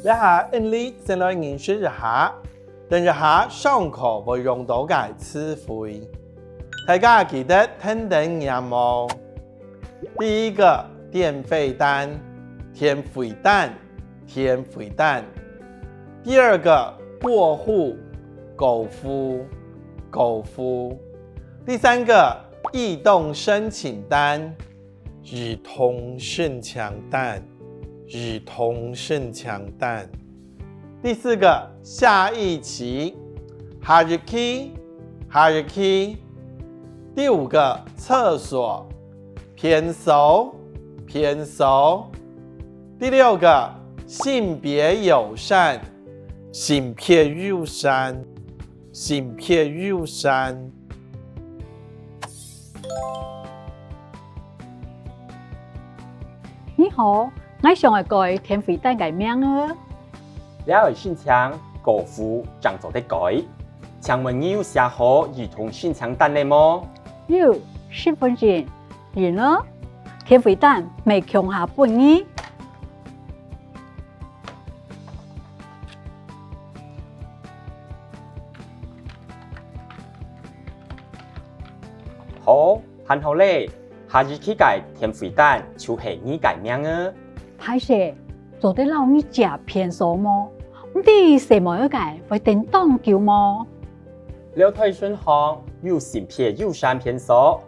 下你先來認識一下，等一下上課會用到嘅詞彙，大家記得聽定有冇？第一個電費單，電費單，電費單。第二個過戶，購付，購付。第三個移動申請單，移動申請單，移動申請單。第四個下一期，下一期，下一期。第五個廁所，偏手，偏手。第六個性別友善，性別友善，性別友善。你好，我想要改電費單嘅名啊。你要申請購付怎做得改？請問你有寫好兒童申請單了嗎？有10分鐘，然呢？電費單未強下半年。好，很好咧。下日起改電費單就是你改名啊。歹勢，做得老你食偏數麼？你什麼要改會叮當叫麼？了退順行有性別友善偏數，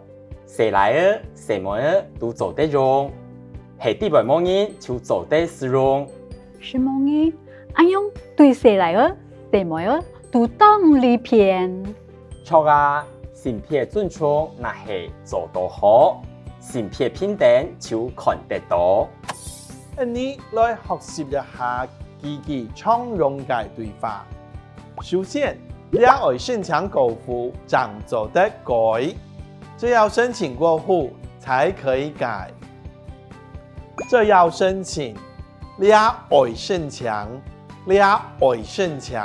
誰來啊？什麼啊都做得用，係啲白某人就做得使用。什麼呢？安樣對誰來啊？什麼啊都當你偏。錯啊！性別尊重那係做到好，性別平等就看得到。你來學習一下自己常用嘅對話。首先，你要申請購付怎做得改？這要申請過戶才可以改。這要申請，你要申請，你要申請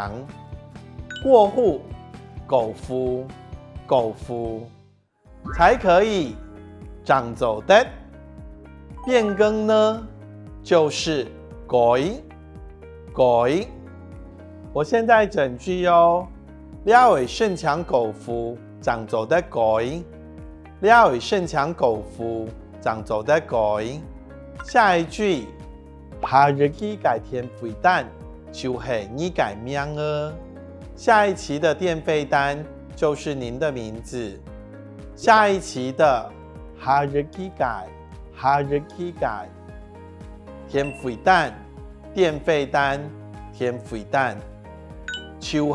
過戶購付。購付才可以怎做的。變更呢，就是改。我現在整句哦，你要申請購付怎做的改？你要申請購付怎做的改？下一句，下日期改電費單就是你改名啊。下一期的電費單就是您的名字。下一期的下日期改，下日期改。電費單，電費單，電費單。就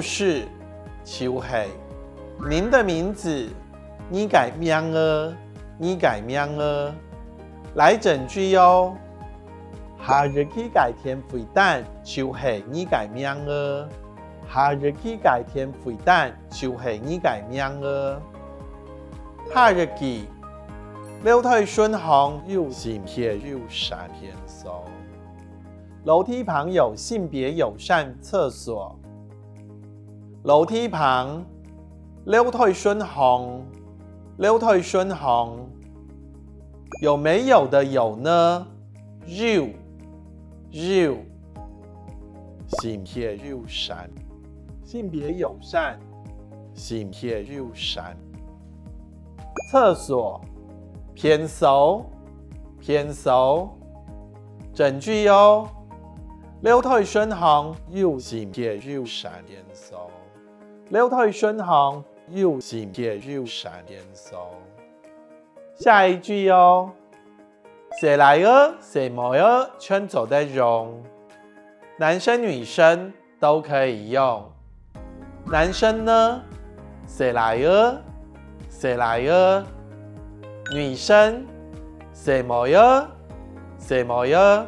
是您的名字，你改名啊，你改名啊。來整句哦，下日期改電費單就是你改名啊。下日期改電費單就是你改名啊。下日期了退順行有性別友善偏數，樓梯旁有性別友善廁所。樓梯旁了退順行，了退順行有沒有的有呢？有性別友善。性別友善，性別友善。廁所，偏手，偏手。整句哦，了退順行有性別友善偏手，了退順行有性別友善偏手。下一句哦，誰來啊？誰沒啊？全走得用，男生女生都可以用。男生呢？誰來啊？誰來啊？女生？誰沒啊？誰沒啊？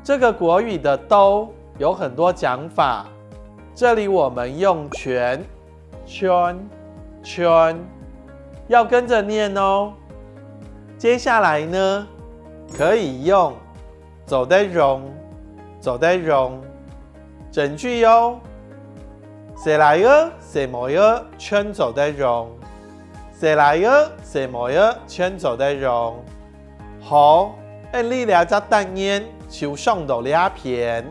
這個國語的都有很多講法，這裡我們用圈，要跟着念哦。接下來呢，可以用走得用，整句哦。誰來啊？誰沒啊？全走得用。誰來啊？誰沒啊？全走得用。好，你了只单元就上到两篇。